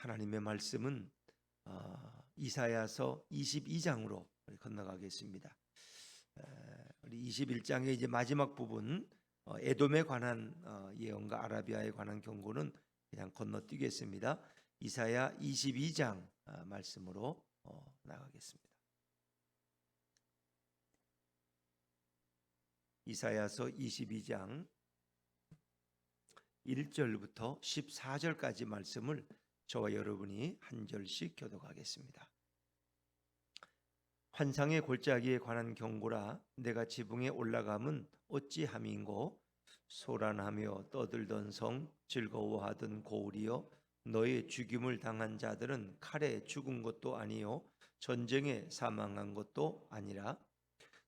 하나님의 말씀은 이사야서 22장으로 건너가겠습니다. 우리 21장의 이제 마지막 부분 에돔에 관한 예언과 아라비아에 관한 경고는 그냥 건너뛰겠습니다. 이사야 22장 말씀으로 나가겠습니다. 이사야서 22장 1절부터 14절까지 말씀을 저와 여러분이 한 절씩 교독하겠습니다. 환상의 골짜기에 관한 경고라. 내가 지붕에 올라감은 어찌함인고, 소란하며 떠들던 성, 즐거워하던 고울이여, 너의 죽임을 당한 자들은 칼에 죽은 것도 아니요 전쟁에 사망한 것도 아니라,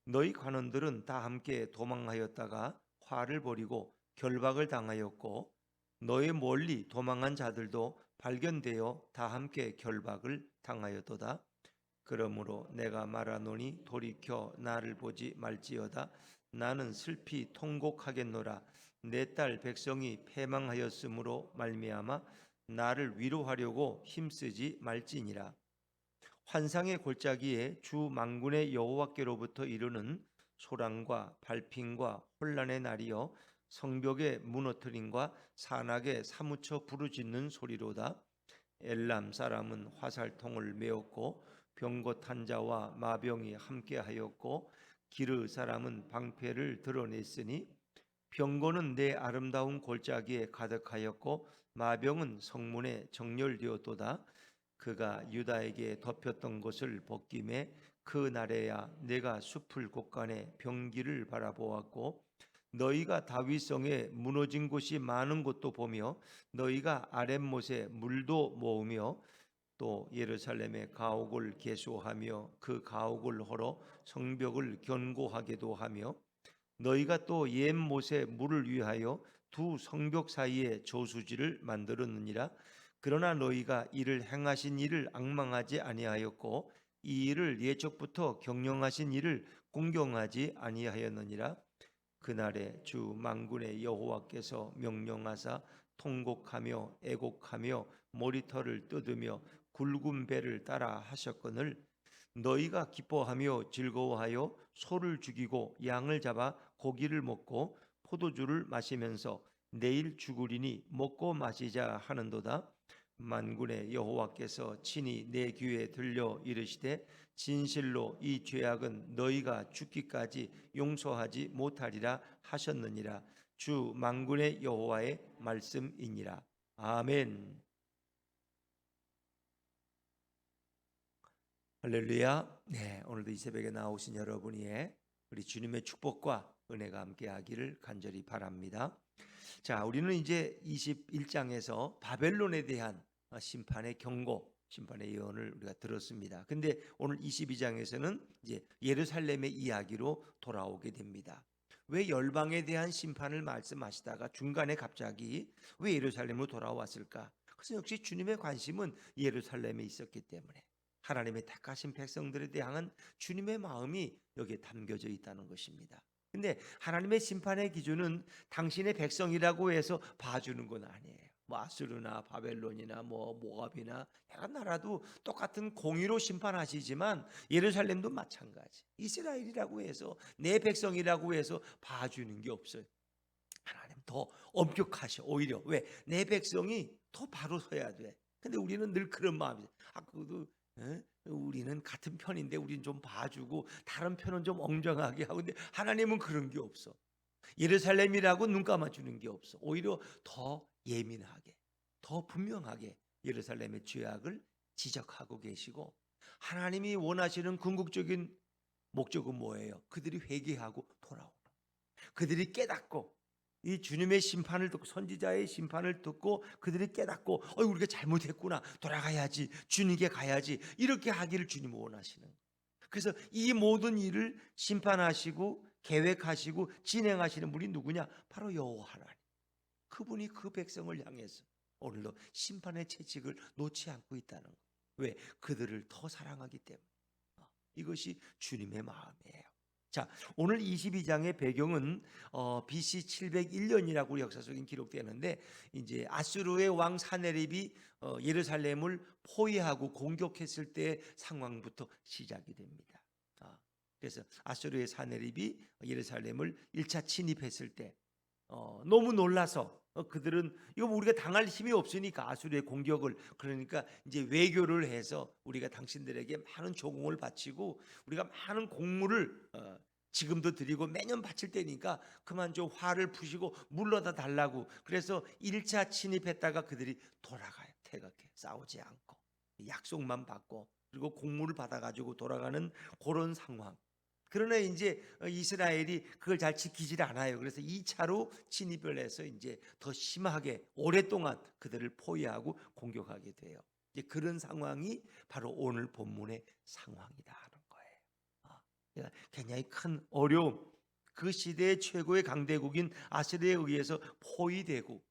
너희 관원들은 다 함께 도망하였다가 화를 벌이고 결박을 당하였고, 너의 멀리 도망한 자들도 발견되어 다 함께 결박을 당하였도다. 그러므로 내가 말하노니 돌이켜 나를 보지 말지어다. 나는 슬피 통곡하겠노라. 내 딸 백성이 패망하였으므로 말미암아 나를 위로하려고 힘쓰지 말지니라. 환상의 골짜기에 주 만군의 여호와께로부터 이르는 소란과 발핀과 혼란의 날이여, 성벽의 무너뜨림과 산악에 사무쳐 부르짖는 소리로다. 엘람 사람은 화살통을 메었고 병거 탄자와 마병이 함께하였고, 기르 사람은 방패를 드러냈으니, 병거는 내 아름다운 골짜기에 가득하였고 마병은 성문에 정렬되었도다. 그가 유다에게 덮였던 것을 벗김에 그 날에야 내가 숲을 곳간에 병기를 바라보았고, 너희가 다윗성에 무너진 곳이 많은 곳도 보며 너희가 아랫못에 물도 모으며 또 예루살렘의 가옥을 개수하며 그 가옥을 헐어 성벽을 견고하게도 하며, 너희가 또 옛못에 물을 위하여 두 성벽 사이에 저수지를 만들었느니라. 그러나 너희가 이를 행하신 이를 앙망하지 아니하였고 이 일을 예적부터 경영하신 이를 공경하지 아니하였느니라. 그날에 주 만군의 여호와께서 명령하사 통곡하며 애곡하며 머리털을 뜯으며 굵은 배를 따라 하셨거늘, 너희가 기뻐하며 즐거워하여 소를 죽이고 양을 잡아 고기를 먹고 포도주를 마시면서 내일 죽으리니 먹고 마시자 하는도다. 만군의 여호와께서 친히 내 귀에 들려 이르시되, 진실로 이 죄악은 너희가 죽기까지 용서하지 못하리라 하셨느니라. 주 만군의 여호와의 말씀이니라. 아멘. 할렐루야. 네, 오늘도 이 새벽에 나오신 여러분의 우리 주님의 축복과 은혜가 함께하기를 간절히 바랍니다. 자, 우리는 이제 21장에서 바벨론에 대한 심판의 경고, 심판의 예언을 우리가 들었습니다. 근데 오늘 22장에서는 이제 예루살렘의 이야기로 돌아오게 됩니다. 왜 열방에 대한 심판을 말씀하시다가 중간에 갑자기 왜 예루살렘으로 돌아왔을까? 그래서 역시 주님의 관심은 예루살렘에 있었기 때문에 하나님의 택하신 백성들에 대한 주님의 마음이 여기에 담겨져 있다는 것입니다. 근데 하나님의 심판의 기준은 당신의 백성이라고 해서 봐주는 건 아니에요. 뭐 아수르나 바벨론이나 뭐 모압이나 여러 나라도 똑같은 공의로 심판하시지만 예루살렘도 마찬가지. 이스라엘이라고 해서 내 백성이라고 해서 봐주는 게 없어요. 하나님 더 엄격하셔. 오히려 왜? 내 백성이 더 바로 서야 돼. 근데 우리는 늘 그런 마음이죠. 그래도 우리는 같은 편인데 우리는 좀 봐주고 다른 편은 좀 엉정하게 하고, 근데 하나님은 그런 게 없어. 예루살렘이라고 눈 감아주는 게 없어. 오히려 더 예민하게, 더 분명하게 예루살렘의 죄악을 지적하고 계시고, 하나님이 원하시는 궁극적인 목적은 뭐예요? 그들이 회개하고 돌아오는, 그들이 깨닫고 이 주님의 심판을 듣고, 선지자의 심판을 듣고 그들이 깨닫고 우리가 잘못했구나, 돌아가야지, 주님께 가야지, 이렇게 하기를 주님은 원하시는 거예요. 그래서 이 모든 일을 심판하시고 계획하시고 진행하시는 분이 누구냐? 바로 여호와 하나님. 그분이 그 백성을 향해서 오늘도 심판의 채찍을 놓지 않고 있다는 거예요. 왜? 그들을 더 사랑하기 때문에. 이것이 주님의 마음이에요. 자, 오늘 22장의 배경은 BC 701년이라고 우리 역사 속에 기록되는데, 이제 아수르의 왕 사네립이 예루살렘을 포위하고 공격했을 때 상황부터 시작이 됩니다. 그래서 아수르의 사네립이 예루살렘을 1차 침입했을 때 너무 놀라서 그들은 이거 뭐 우리가 당할 힘이 없으니까 아수르의 공격을, 그러니까 이제 외교를 해서 우리가 당신들에게 많은 조공을 바치고 우리가 많은 공물을 지금도 드리고 매년 바칠 때니까 그만 좀 화를 푸시고 물러다 달라고. 그래서 1차 침입했다가 그들이 돌아가요. 태극해 싸우지 않고 약속만 받고 그리고 공물을 받아가지고 돌아가는 그런 상황. 그러나 이제 이스라엘이 그걸 잘 지키질 않아요. 그래서 2차로 진입을 해서 이제 더 심하게 오랫동안 그들을 포위하고 공격하게 돼요. 이제 그런 상황이 바로 오늘 본문의 상황이다 하는 거예요. 굉장히 큰 어려움. 그 시대의 최고의 강대국인 아수르에 의해서 포위되고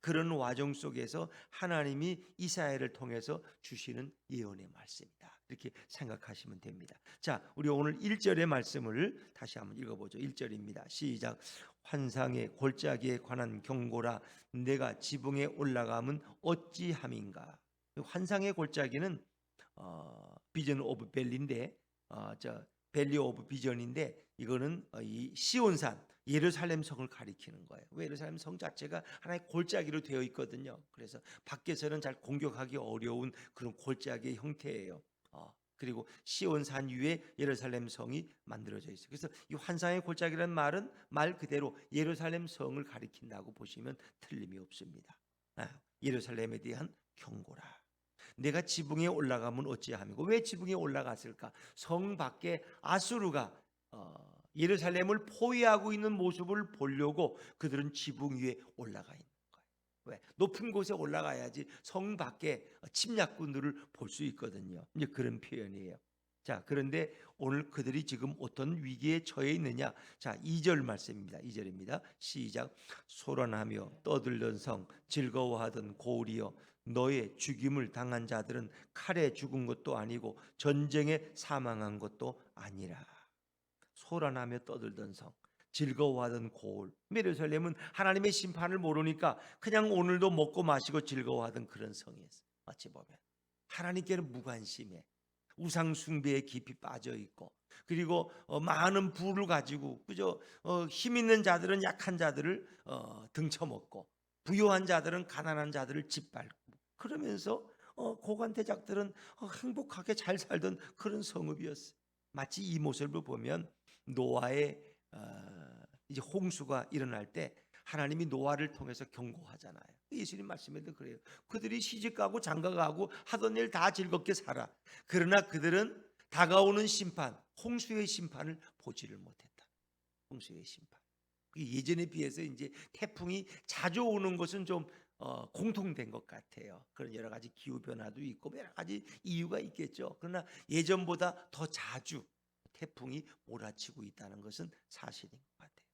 그런 와중 속에서 하나님이 이사야를 통해서 주시는 예언의 말씀이다. 이렇게 생각하시면 됩니다. 자, 우리 오늘 1절의 말씀을 다시 한번 읽어보죠. 1절입니다. 시작. 환상의 골짜기에 관한 경고라. 내가 지붕에 올라가면 어찌함인가. 환상의 골짜기는 비전 오브 벨리인데, 밸리 오브 비전인데, 이거는 이 시온산 예루살렘 성을 가리키는 거예요. 왜? 예루살렘 성 자체가 하나의 골짜기로 되어 있거든요. 그래서 밖에서는 잘 공격하기 어려운 그런 골짜기의 형태예요. 그리고 시온산 위에 예루살렘 성이 만들어져 있어요. 그래서 이 환상의 골짜기라는 말은 말 그대로 예루살렘 성을 가리킨다고 보시면 틀림이 없습니다. 예루살렘에 대한 경고라. 내가 지붕에 올라가면 어찌함이고. 왜 지붕에 올라갔을까? 성 밖에 아수르가 예루살렘을 포위하고 있는 모습을 보려고 그들은 지붕 위에 올라가 있는 거예요. 왜? 높은 곳에 올라가야지 성 밖에 침략군들을 볼 수 있거든요. 이제 그런 표현이에요. 자, 그런데 오늘 그들이 지금 어떤 위기에 처해 있느냐? 자, 2절 말씀입니다. 2절입니다. 시작. 소란하며 떠들던 성, 즐거워하던 고울이여, 너의 죽임을 당한 자들은 칼에 죽은 것도 아니고 전쟁에 사망한 것도 아니라. 소란하며 떠들던 성, 즐거워하던 고울. 예루살렘은 하나님의 심판을 모르니까 그냥 오늘도 먹고 마시고 즐거워하던 그런 성이었어요. 어찌 보면 하나님께는 무관심해, 우상 숭배에 깊이 빠져 있고, 그리고 많은 부를 가지고 그저 힘 있는 자들은 약한 자들을 등쳐먹고, 부유한 자들은 가난한 자들을 짓밟고, 그러면서 고관대작들은 행복하게 잘 살던 그런 성읍이었어요. 마치 이 모습을 보면 노아의 이제 홍수가 일어날 때 하나님이 노아를 통해서 경고하잖아요. 예수님 말씀에도 그래요. 그들이 시집가고 장가가고 하던 일 다 즐겁게 살아. 그러나 그들은 다가오는 심판, 홍수의 심판을 보지를 못했다. 홍수의 심판. 예전에 비해서 이제 태풍이 자주 오는 것은 좀 공통된 것 같아요. 그런 여러 가지 기후 변화도 있고 여러 가지 이유가 있겠죠. 그러나 예전보다 더 자주 태풍이 몰아치고 있다는 것은 사실인 것 같아요.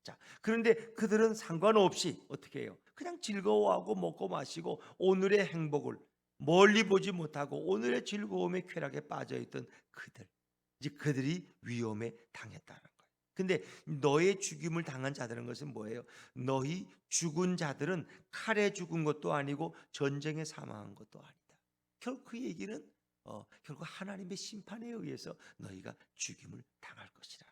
자, 그런데 그들은 상관없이 어떻게 해요? 그냥 즐거워하고 먹고 마시고 오늘의 행복을 멀리 보지 못하고 오늘의 즐거움에 쾌락에 빠져있던 그들, 이제 그들이 위험에 당했다는 거예요. 근데 너의 죽임을 당한 자들은 것은 뭐예요? 너희 죽은 자들은 칼에 죽은 것도 아니고 전쟁에 사망한 것도 아니다. 결국 그 얘기는 결국 하나님의 심판에 의해서 너희가 죽임을 당할 것이라.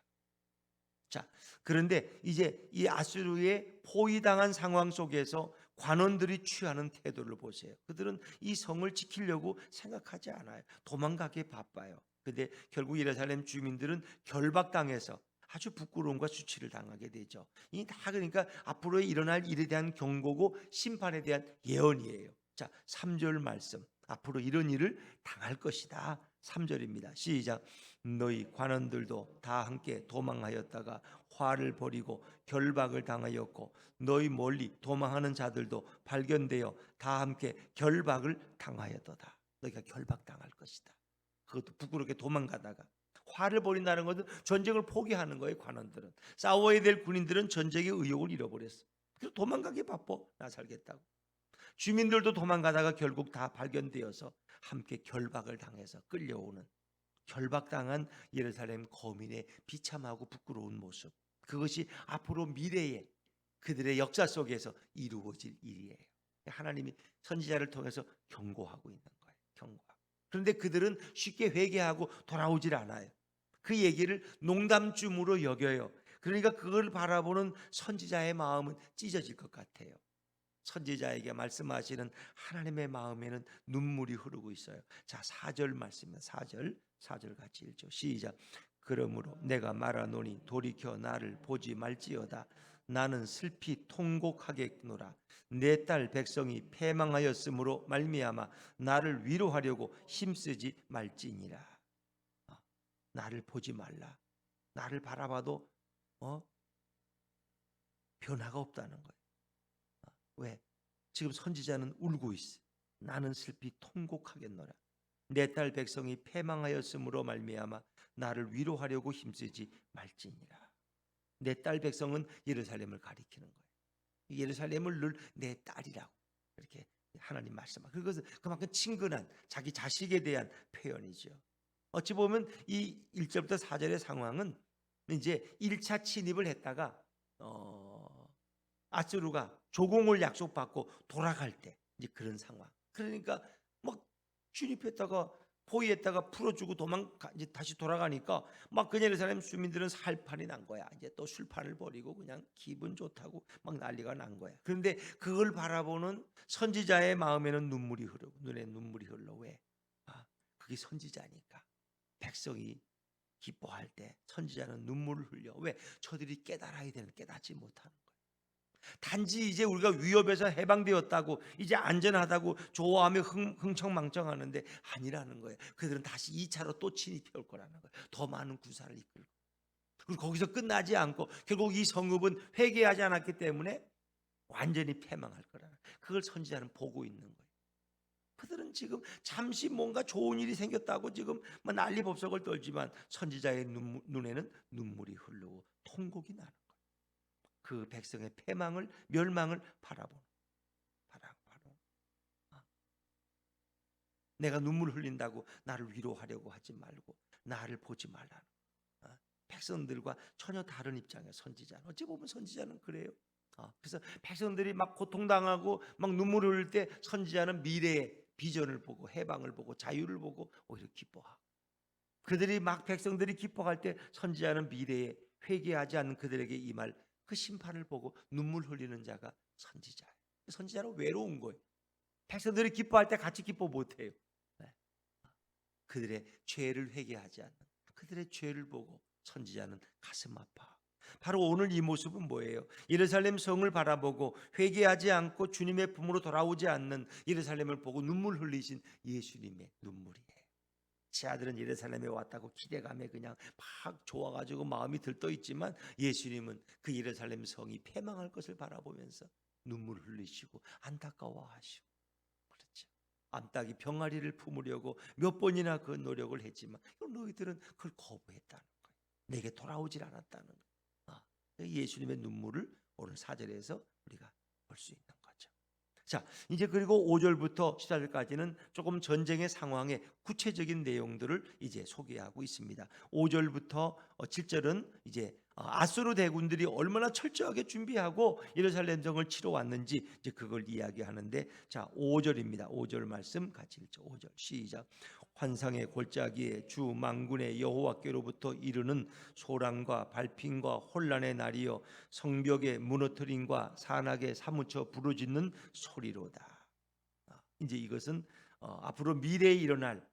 자, 그런데 이제 이 아수르의 포위당한 상황 속에서 관원들이 취하는 태도를 보세요. 그들은 이 성을 지키려고 생각하지 않아요. 도망가기에 바빠요. 근데 결국 예루살렘 주민들은 결박당해서 아주 부끄러움과 수치를 당하게 되죠. 이 다 그러니까 앞으로 일어날 일에 대한 경고고 심판에 대한 예언이에요. 자, 3절 말씀. 앞으로 이런 일을 당할 것이다. 3절입니다. 시작. 너희 관원들도 다 함께 도망하였다가 화를 벌이고 결박을 당하였고 너희 멀리 도망하는 자들도 발견되어 다 함께 결박을 당하였도다. 너희가 결박당할 것이다. 그것도 부끄럽게 도망가다가. 화를 벌인다는 것은 전쟁을 포기하는 거예요. 관원들은 싸워야 될 군인들은 전쟁의 의욕을 잃어버렸어. 그래서 도망가기 바빠. 나 살겠다고. 주민들도 도망가다가 결국 다 발견되어서 함께 결박을 당해서 끌려오는, 결박당한 예루살렘 거민의 비참하고 부끄러운 모습, 그것이 앞으로 미래에 그들의 역사 속에서 이루어질 일이에요. 하나님이 선지자를 통해서 경고하고 있는 거예요. 경고하고. 그런데 그들은 쉽게 회개하고 돌아오질 않아요. 그 얘기를 농담쯤으로 여겨요. 그러니까 그걸 바라보는 선지자의 마음은 찢어질 것 같아요. 선지자에게 말씀하시는 하나님의 마음에는 눈물이 흐르고 있어요. 자, 4절 말씀입니다. 4절 같이 읽죠. 시작. 그러므로 내가 말하노니 돌이켜 나를 보지 말지어다. 나는 슬피 통곡하겠노라. 내 딸 백성이 패망하였으므로 말미암아 나를 위로하려고 힘쓰지 말지니라. 나를 보지 말라. 나를 바라봐도 변화가 없다는 거예요. 왜? 지금 선지자는 울고 있어. 나는 슬피 통곡하겠노라. 내 딸 백성이 패망하였으므로 말미암아 나를 위로하려고 힘쓰지 말지니라. 내 딸 백성은 예루살렘을 가리키는 거예요. 예루살렘을 늘 내 딸이라고 이렇게 하나님 말씀하고, 그것은 그만큼 친근한 자기 자식에 대한 표현이죠. 어찌 보면 이 1절부터 4절의 상황은 이제 1차 침입을 했다가 아수르가 조공을 약속받고 돌아갈 때 이제 그런 상황. 그러니까 막 진입했다가 포위했다가 풀어주고 이제 다시 돌아가니까 막 그 예루살렘 주민들은 살판이 난 거야. 이제 또 술판을 벌이고 그냥 기분 좋다고 막 난리가 난 거야. 그런데 그걸 바라보는 선지자의 마음에는 눈물이 흐르고 눈에 눈물이 흘러. 왜? 그게 선지자니까. 백성이 기뻐할 때 선지자는 눈물을 흘려. 왜? 저들이 깨달아야 되는 깨닫지 못하는 거예요. 단지 이제 우리가 위협에서 해방되었다고, 이제 안전하다고 좋아하며 흥청망청하는데 아니라는 거예요. 그들은 다시 2차로 또 침입해 올 거라는 거예요. 더 많은 구사를 이끌고. 그리고 거기서 끝나지 않고 결국 이 성읍은 회개하지 않았기 때문에 완전히 패망할 거라는 거예요. 그걸 선지자는 보고 있는 거예요. 그들은 지금 잠시 뭔가 좋은 일이 생겼다고 지금 뭐 난리법석을 떨지만 선지자의 눈에는 눈물이 흐르고 통곡이 나는 거예요. 그 백성의 패망을, 멸망을 바라보는. 내가 눈물 흘린다고 나를 위로하려고 하지 말고 나를 보지 말라는. 백성들과 전혀 다른 입장의 선지자는, 어찌 보면 선지자는 그래요. 그래서 백성들이 막 고통당하고 막 눈물 흘릴 때 선지자는 미래의 비전을 보고 해방을 보고 자유를 보고 오히려 기뻐하고, 그들이 막 백성들이 기뻐할 때 선지자는 미래에 회개하지 않는 그들에게 임할 그 심판을 보고 눈물 흘리는 자가 선지자예요. 선지자는 외로운 거예요. 백성들이 기뻐할 때 같이 기뻐 못해요. 그들의 죄를 회개하지 않는 그들의 죄를 보고 선지자는 가슴 아파. 바로 오늘 이 모습은 뭐예요? 예루살렘 성을 바라보고 회개하지 않고 주님의 품으로 돌아오지 않는 예루살렘을 보고 눈물 흘리신 예수님의 눈물이에요. 제 아들은 예루살렘에 왔다고 기대감에 그냥 막 좋아가지고 마음이 들떠 있지만, 예수님은 그 예루살렘 성이 패망할 것을 바라보면서 눈물을 흘리시고 안타까워하시고, 그렇죠. 암탉이 병아리를 품으려고 몇 번이나 그 노력을 했지만 너희들은 그걸 거부했다는 거예요. 내게 돌아오질 않았다는 거예요. 예수님의 눈물을 오늘 4절에서 우리가 볼 수 있는 거죠. 자, 이제 그리고 5절부터 14절까지는 조금 전쟁의 상황의 구체적인 내용들을 이제 소개하고 있습니다. 5절부터 7절은 이제 아수르 대군들이 얼마나 철저하게 준비하고 예루살렘 성을 치러 왔는지 이제 그걸 이야기하는데, 자, 5절입니다. 5절 말씀 같이 읽죠. 5절 시작. 환상의 골짜기에 주 만군의 여호와께로부터 이르는 소란과 발핀과 혼란의 날이여, 성벽의 무너뜨림과 산악에 사무쳐 부르짖는 소리로다. 이제 이것은 앞으로 미래에 일어날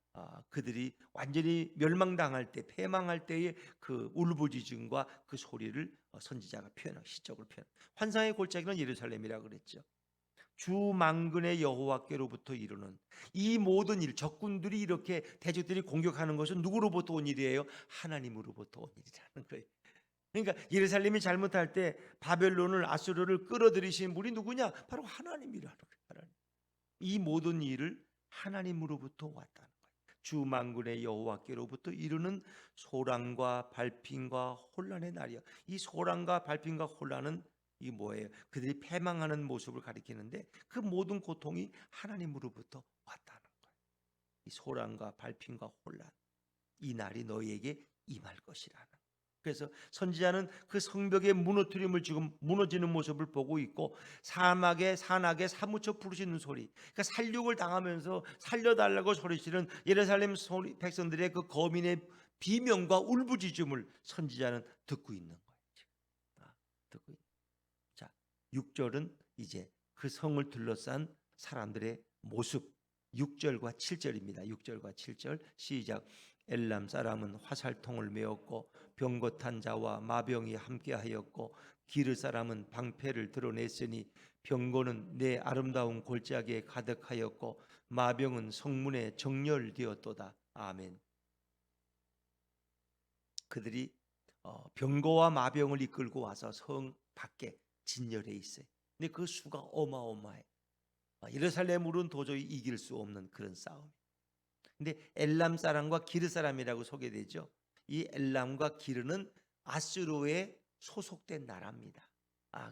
그들이 완전히 멸망당할 때, 패망할 때의 그 울부짖음과 그 소리를 선지자가 표현하고 시적으로 표현. 환상의 골짜기는 예루살렘이라고 그랬죠. 주 만군의 여호와께로부터 이르는 이 모든 일, 적군들이 이렇게 대적들이 공격하는 것은 누구로부터 온 일이에요? 하나님으로부터 온 일이라는 거예요. 그러니까 예루살렘이 잘못할 때 바벨론을, 아수르를 끌어들이신 분이 누구냐? 바로 하나님이라는 거예요. 이 모든 일을 하나님으로부터 왔다는 거예요. 주 만군의 여호와께로부터 이르는 소란과 발핀과 혼란의 날이야. 이 소란과 발핀과 혼란은 이 뭐예요? 그들이 패망하는 모습을 가리키는데, 그 모든 고통이 하나님으로부터 왔다는 거예요. 이 소란과 발핀과 혼란. 이 날이 너희에게 임할 것이라는. 그래서 선지자는 그 성벽의 무너뜨림을 지금 무너지는 모습을 보고 있고 산악에 사무쳐 부르시는 소리, 그러니까 살육을 당하면서 살려달라고 소리치는 예루살렘 백성들의 그 거민의 비명과 울부짖음을 선지자는 듣고 있는 거예요. 듣고 있는. 자, 6절은 이제 그 성을 둘러싼 사람들의 모습, 6절과 7절입니다. 6절과 7절 시작. 엘람 사람은 화살통을 메었고 병고탄 자와 마병이 함께하였고 기르 사람은 방패를 드러냈으니 병고는 내 아름다운 골짜기에 가득하였고 마병은 성문에 정렬되었도다. 아멘. 그들이 병고와 마병을 이끌고 와서 성 밖에 진열해 있어요. 근데 그 수가 어마어마해. 예루살렘으로는 도저히 이길 수 없는 그런 싸움. 근데 엘람 사람과 기르 사람이라고 소개되죠. 이 엘람과 기르는 아수르에 소속된 나라입니다.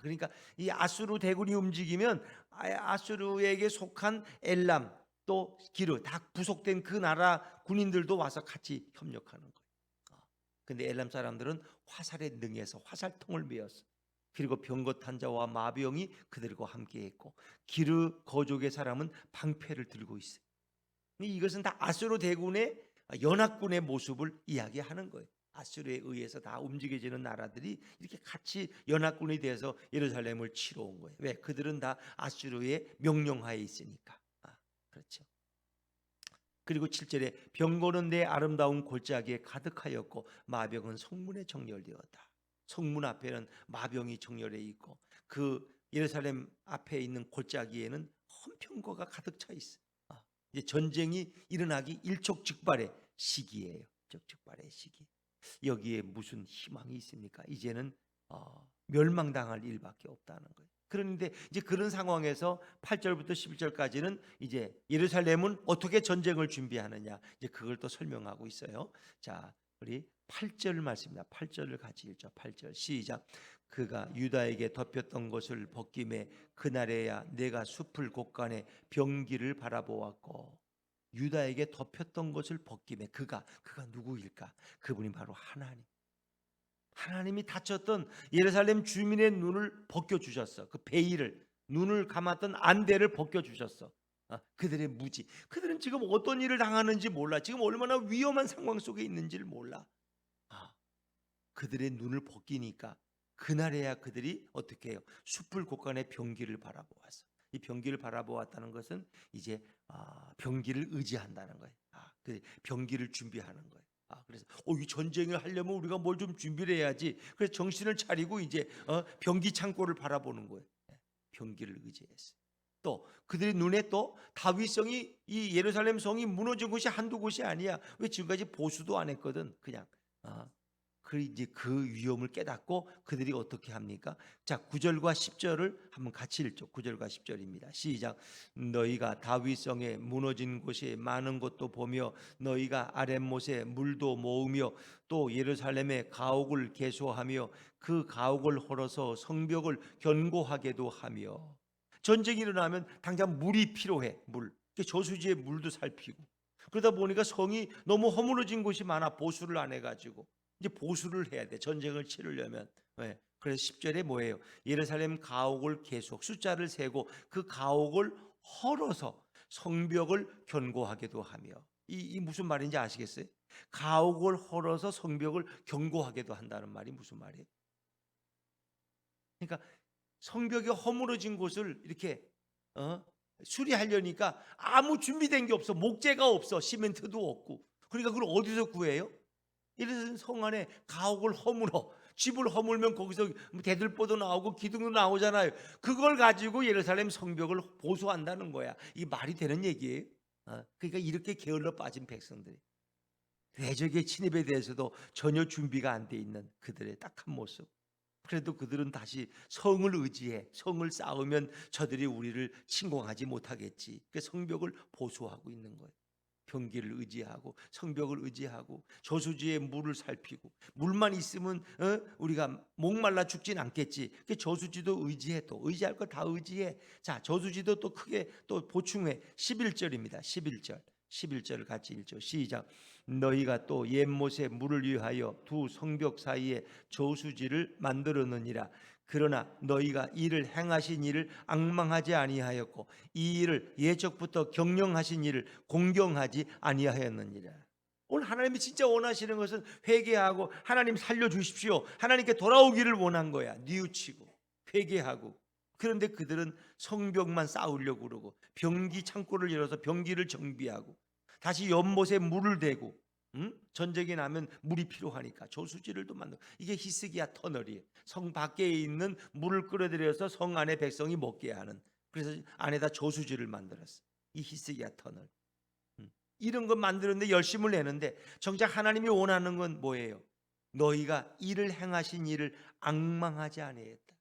그러니까 이 아수르 대군이 움직이면 아수르에게 속한 엘람 또 기르 다 부속된 그 나라 군인들도 와서 같이 협력하는 거예요. 근데 엘람 사람들은 화살에 능해서 화살통을 메었어. 그리고 병거탄 자와 마병이 그들과 함께했고 기르 거족의 사람은 방패를 들고 있어요. 이것은 다 아수르 대군의 연합군의 모습을 이야기하는 거예요. 아수르에 의해서 다 움직여지는 나라들이 이렇게 같이 연합군이 돼서 예루살렘을 치러 온 거예요. 왜? 그들은 다 아수르의 명령하에 있으니까. 그렇죠. 그리고 7절에 병거는 내 아름다운 골짜기에 가득하였고 마병은 성문에 정렬되었다. 성문 앞에는 마병이 정렬해 있고 그 예루살렘 앞에 있는 골짜기에는 헌병거가 가득 차 있어. 이제 전쟁이 일어나기 일촉즉발의 시기예요. 일촉즉발의 시기. 여기에 무슨 희망이 있습니까? 이제는 멸망당할 일밖에 없다는 거예요. 그런데 이제 그런 상황에서 8절부터 11절까지는 이제 예루살렘은 어떻게 전쟁을 준비하느냐, 이제 그걸 또 설명하고 있어요. 자, 우리 8절 말씀입니다. 8절을 같이 읽죠. 8절 시작. 그가 유다에게 덮였던 것을 벗김에 그날에야 내가 숲을 곳간에 병기를 바라보았고. 유다에게 덮였던 것을 벗김에 그가 누구일까? 그분이 바로 하나님. 하나님이 닫혔던 예루살렘 주민의 눈을 벗겨주셨어. 그 베일을, 눈을 감았던 안대를 벗겨주셨어. 그들의 무지. 그들은 지금 어떤 일을 당하는지 몰라. 지금 얼마나 위험한 상황 속에 있는지를 몰라. 그들의 눈을 벗기니까 그날에야 그들이 어떻게 해요? 숲을 곳간에 병기를 바라보았어. 이 병기를 바라보았다는 것은 이제 병기를 의지한다는 거예요. 그 병기를 준비하는 거예요. 그래서 이 전쟁을 하려면 우리가 뭘 좀 준비를 해야지. 그래서 정신을 차리고 이제 병기 창고를 바라보는 거예요. 병기를 의지했어요. 또 그들의 눈에 또 다윗 성이, 이 예루살렘 성이 무너진 곳이 한두 곳이 아니야. 왜? 지금까지 보수도 안 했거든. 그냥 이제 그 위험을 깨닫고 그들이 어떻게 합니까? 자, 9절과 10절을 한번 같이 읽죠. 9절과 10절입니다. 시작. 너희가 다윗성에 무너진 곳이 많은 것도 보며 너희가 아랫못에 물도 모으며 또 예루살렘의 가옥을 개소하며 그 가옥을 헐어서 성벽을 견고하게도 하며. 전쟁이 일어나면 당장 물이 필요해. 물. 저수지에 물도 살피고. 그러다 보니까 성이 너무 허물어진 곳이 많아. 보수를 안 해가지고 이제 보수를 해야 돼. 전쟁을 치르려면. 네. 그래서 10절에 뭐예요? 예루살렘 가옥을 계속 숫자를 세고 그 가옥을 헐어서 성벽을 견고하게도 하며. 이 무슨 말인지 아시겠어요? 가옥을 헐어서 성벽을 견고하게도 한다는 말이 무슨 말이에요? 그러니까 성벽이 허물어진 곳을 이렇게 수리하려니까 아무 준비된 게 없어. 목재가 없어. 시멘트도 없고. 그러니까 그걸 어디서 구해요? 이래서 성 안에 가옥을 허물어. 집을 허물면 거기서 대들보도 나오고 기둥도 나오잖아요. 그걸 가지고 예루살렘 성벽을 보수한다는 거야. 이게 말이 되는 얘기예요? 그러니까 이렇게 게을러 빠진 백성들이 외적의 침입에 대해서도 전혀 준비가 안 돼 있는 그들의 딱한 모습. 그래도 그들은 다시 성을 의지해. 성을 쌓으면 저들이 우리를 침공하지 못하겠지. 그 성벽을 보수하고 있는 거예요. 병기를 의지하고 성벽을 의지하고 저수지에 물을 살피고. 물만 있으면 우리가 목말라 죽진 않겠지. 그 저수지도 의지해. 또 의지할 거 다 의지해. 자, 저수지도 또 크게 또 보충해. 11절입니다. 11절 11절을 같이 읽죠. 시작. 너희가 또 옛못에 물을 위하여 두 성벽 사이에 저수지를 만들었느니라. 그러나 너희가 이를 행하신 이를 앙망하지 아니하였고 이 일을 예적부터 경영하신 이를 공경하지 아니하였느니라. 오늘 하나님이 진짜 원하시는 것은 회개하고 하나님 살려주십시오, 하나님께 돌아오기를 원한 거야. 뉘우치고 회개하고. 그런데 그들은 성벽만 쌓으려고 그러고 병기 창고를 열어서 병기를 정비하고 다시 연못에 물을 대고, 전쟁이 나면 물이 필요하니까 저수지를 또 만들고. 이게 히스기야 터널이에요. 성 밖에 있는 물을 끌어들여서 성 안에 백성이 먹게 하는. 그래서 안에다 저수지를 만들었어. 이 히스기야 터널. 이런 것 만드는데 열심을 내는데 정작 하나님이 원하는 건 뭐예요? 너희가 이를 행하신 이를 앙망하지 아니했다.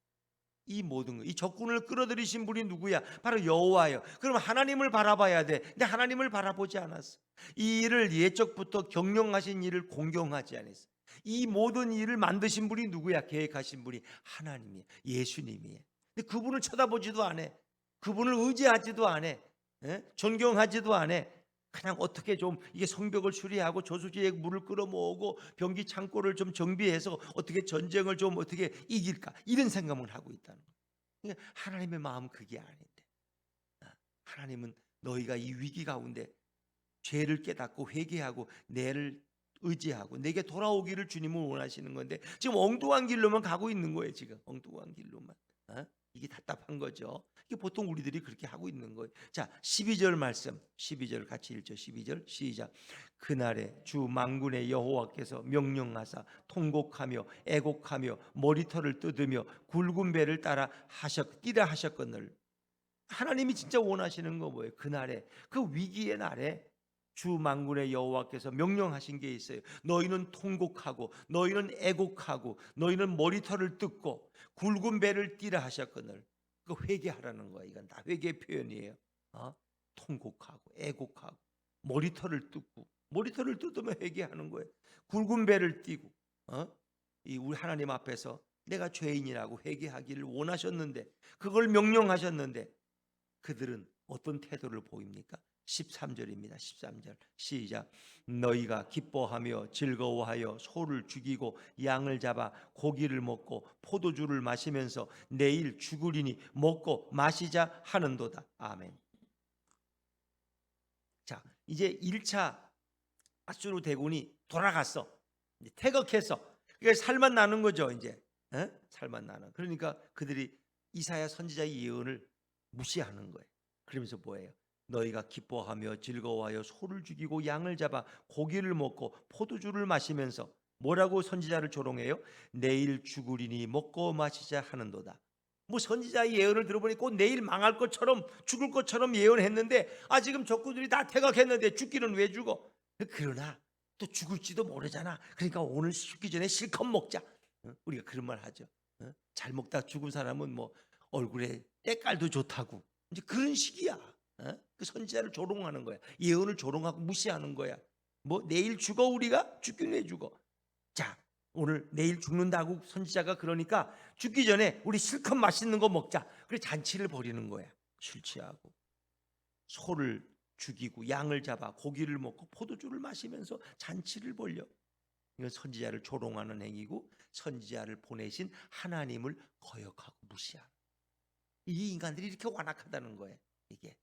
이 모든 것, 이 적군을 끌어들이신 분이 누구야? 바로 여호와예요. 그럼 하나님을 바라봐야 돼. 근데 하나님을 바라보지 않았어. 이 일을 예적부터 경영하신 이를 공경하지 않았어. 이 모든 일을 만드신 분이 누구야? 계획하신 분이 하나님이에요. 예수님이에요. 근데 그분을 쳐다보지도 않아. 그분을 의지하지도 않아. 존경하지도 않아. 그냥 어떻게 좀 이게 성벽을 수리하고 저수지에 물을 끌어모으고 병기 창고를 좀 정비해서 어떻게 전쟁을 좀 어떻게 이길까, 이런 생각을 하고 있다는 거예요. 그러니까 하나님의 마음은 그게 아닌데, 하나님은 너희가 이 위기 가운데 죄를 깨닫고 회개하고 내를 의지하고 내게 돌아오기를 주님은 원하시는 건데 지금 엉뚱한 길로만 가고 있는 거예요. 지금 엉뚱한 길로만. 이게 답답한 거죠. 이게 보통 우리들이 그렇게 하고 있는 거예요. 자, 12절 말씀, 12절 같이 읽죠. 12절 시작. 그날에 주 만군의 여호와께서 명령하사 통곡하며 애곡하며 머리털을 뜯으며 굵은 배를 따라 뛰라 하셨거늘. 하나님이 진짜 원하시는 거 뭐예요? 그날에, 그 위기의 날에 주 만군의 여호와께서 명령하신 게 있어요. 너희는 통곡하고 너희는 애곡하고 너희는 머리털을 뜯고 굵은 배를 띠라 하셨거늘. 그 회개하라는 거야. 이건 다 회개 표현이에요. 통곡하고 애곡하고 머리털을 뜯고, 머리털을 뜯으면 회개하는 거예요. 굵은 배를 띠고, 이 우리 하나님 앞에서 내가 죄인이라고 회개하기를 원하셨는데, 그걸 명령하셨는데 그들은 어떤 태도를 보입니까? 13절입니다. 13절 시작. 너희가 기뻐하며 즐거워하여 소를 죽이고 양을 잡아 고기를 먹고 포도주를 마시면서 내일 죽으리니 먹고 마시자 하는도다. 아멘. 자, 이제 1차 아수르 대군이 돌아갔어. 이제 퇴각했어. 그러니까 살만 나는 거죠. 이제 살만 나는. 그러니까 그들이 이사야 선지자의 예언을 무시하는 거예요. 그러면서 뭐예요? 너희가 기뻐하며 즐거워하여 소를 죽이고 양을 잡아 고기를 먹고 포도주를 마시면서 뭐라고 선지자를 조롱해요? 내일 죽으리니 먹고 마시자 하는도다. 뭐 선지자의 예언을 들어보니 꼭 내일 망할 것처럼 죽을 것처럼 예언했는데 지금 적군들이 다 퇴각했는데 죽기는 왜 죽어? 그러나 또 죽을지도 모르잖아. 그러니까 오늘 죽기 전에 실컷 먹자. 우리가 그런 말 하죠. 잘 먹다 죽은 사람은 뭐 얼굴에 때깔도 좋다고. 이제 그런 식이야. 그 선지자를 조롱하는 거야. 예언을 조롱하고 무시하는 거야. 뭐 내일 죽어, 우리가? 죽긴 왜 죽어? 자, 오늘 내일 죽는다고 선지자가 그러니까 죽기 전에 우리 실컷 맛있는 거 먹자. 그래 잔치를 벌이는 거야. 술 취하고 소를 죽이고 양을 잡아 고기를 먹고 포도주를 마시면서 잔치를 벌려. 이건 선지자를 조롱하는 행위고 선지자를 보내신 하나님을 거역하고 무시하는. 이 인간들이 이렇게 완악하다는 거예요. 이게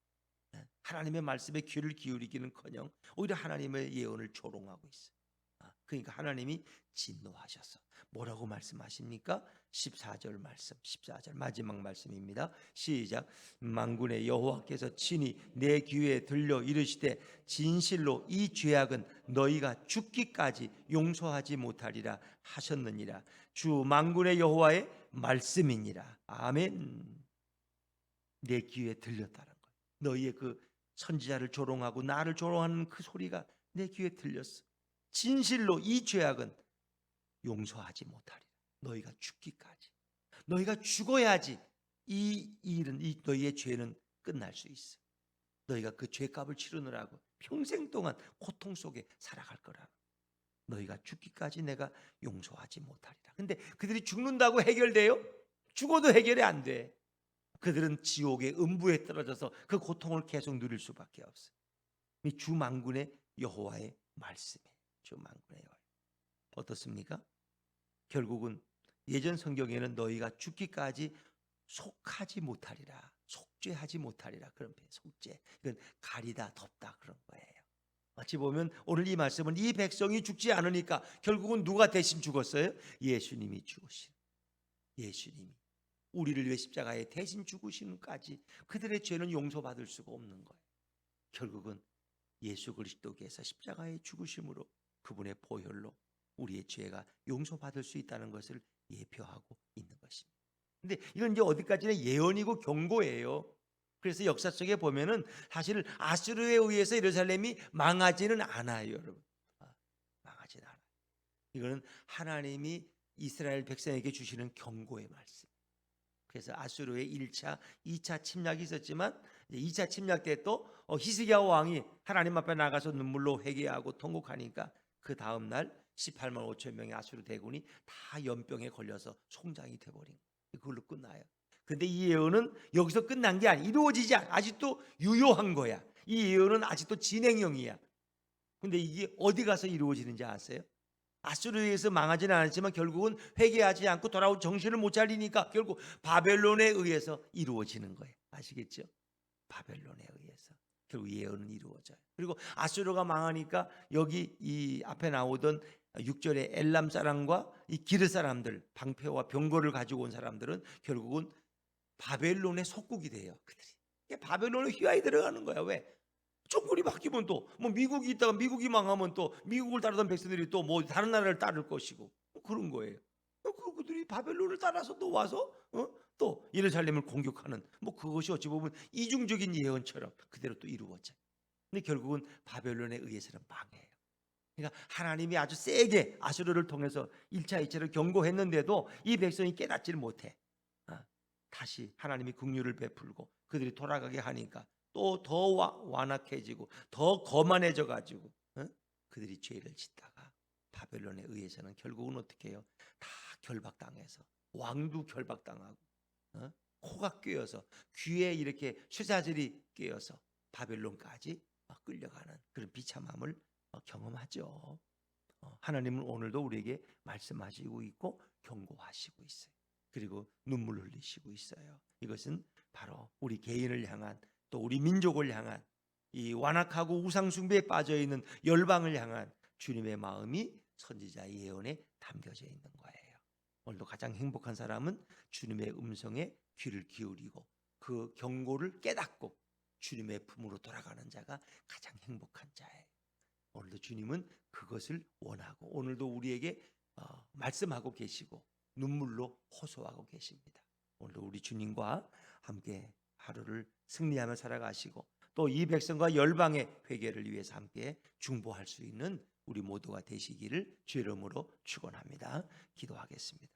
하나님의 말씀에 귀를 기울이기는커녕 오히려 하나님의 예언을 조롱하고 있어요. 그러니까 하나님이 진노하셔서 뭐라고 말씀하십니까? 14절 말씀, 14절 마지막 말씀입니다. 시작. 만군의 여호와께서 친히 내 귀에 들려 이르시되 진실로 이 죄악은 너희가 죽기까지 용서하지 못하리라 하셨느니라. 주 만군의 여호와의 말씀이니라. 아멘. 내 귀에 들렸다는 거예요. 너희의 그 선지자를 조롱하고 나를 조롱하는 그 소리가 내 귀에 들렸어. 진실로 이 죄악은 용서하지 못하리라. 너희가 죽기까지. 너희가 죽어야지 이 일은, 이 너희의 죄는 끝날 수 있어. 너희가 그 죄값을 치르느라고 평생 동안 고통 속에 살아갈 거라. 너희가 죽기까지 내가 용서하지 못하리라. 근데 그들이 죽는다고 해결돼요? 죽어도 해결이 안 돼. 그들은 지옥의 음부에 떨어져서 그 고통을 계속 누릴 수밖에 없어요. 이 주 만군의 여호와의 말씀이에요. 주 만군의 여호와. 어떻습니까? 결국은 예전 성경에는 너희가 죽기까지 속하지 못하리라, 속죄하지 못하리라, 그런 표현. 속죄, 이건 가리다, 덮다, 그런 거예요. 마치 보면 오늘 이 말씀은 이 백성이 죽지 않으니까 결국은 누가 대신 죽었어요? 예수님이 죽으신, 예수님이 우리를 위해 십자가에 대신 죽으심까지 그들의 죄는 용서받을 수가 없는 거예요. 결국은 예수 그리스도께서 십자가에 죽으심으로 그분의 보혈로 우리의 죄가 용서받을 수 있다는 것을 예표하고 있는 것입니다. 근데 이건 이제 어디까지나 예언이고 경고예요. 그래서 역사 속에 보면은 사실 아수르에 의해서 예루살렘이 망하지는 않아요, 여러분. 망하지는 않아요. 이거는 하나님이 이스라엘 백성에게 주시는 경고의 말씀. 그래서 아수르의 1차, 2차 침략이 있었지만 2차 침략 때 또 히스기야 왕이 하나님 앞에 나가서 눈물로 회개하고 통곡하니까 그 다음 날 18만 5천 명의 아수르 대군이 다 연병에 걸려서 송장이 돼버린 거예요. 그걸로 끝나요. 근데 이 예언은 여기서 끝난 게 아니야. 이루어지지 않아. 아직도 유효한 거야. 이 예언은 아직도 진행형이야. 근데 이게 어디 가서 이루어지는지 아세요? 아수르에 의해서 망하지는 않았지만 결국은 회개하지 않고 돌아온 정신을 못 차리니까 결국 바벨론에 의해서 이루어지는 거예요. 아시겠죠? 바벨론에 의해서 결국 예언은 이루어져요. 그리고 아수르가 망하니까 여기 이 앞에 나오던 6절에 엘람 사람과 이 기르 사람들, 방패와 병거를 가지고 온 사람들은 결국은 바벨론의 속국이 돼요. 그들이 바벨론에 휘하에 들어가는 거야. 왜? 정권이 바뀌면 또 뭐 미국이 있다가 미국이 망하면 또 미국을 따르던 백성들이 또 뭐 다른 나라를 따를 것이고 뭐 그런 거예요. 그들이 바벨론을 따라서 또 와서 또 예루살렘을 공격하는 뭐 그것이 어찌 보면 이중적인 예언처럼 그대로 또 이루어져. 근데 결국은 바벨론에 의해서는 망해요. 그러니까 하나님이 아주 세게 아수르를 통해서 1차, 2차를 경고했는데도 이 백성이 깨닫지를 못해. 다시 하나님이 긍휼을 베풀고 그들이 돌아가게 하니까 또 더 완악해지고 더 거만해져 가지고 그들이 죄를 짓다가 바벨론에 의해서는 결국은 어떻게 해요? 다 결박당해서 왕도 결박당하고 코가 꿰어서 귀에 이렇게 쇠사슬이 꿰어서 바벨론까지 끌려가는 그런 비참함을 경험하죠. 하나님은 오늘도 우리에게 말씀하시고 있고 경고하시고 있어요. 그리고 눈물 흘리시고 있어요. 이것은 바로 우리 개인을 향한 또 우리 민족을 향한 이 완악하고 우상숭배에 빠져있는 열방을 향한 주님의 마음이 선지자의 예언에 담겨져 있는 거예요. 오늘도 가장 행복한 사람은 주님의 음성에 귀를 기울이고 그 경고를 깨닫고 주님의 품으로 돌아가는 자가 가장 행복한 자예요. 오늘도 주님은 그것을 원하고 오늘도 우리에게 말씀하고 계시고 눈물로 호소하고 계십니다. 오늘도 우리 주님과 함께 하루를 승리하며 살아가시고 또 이 백성과 열방의 회개를 위해서 함께 중보할 수 있는 우리 모두가 되시기를 주의 이름으로 축원합니다. 기도하겠습니다.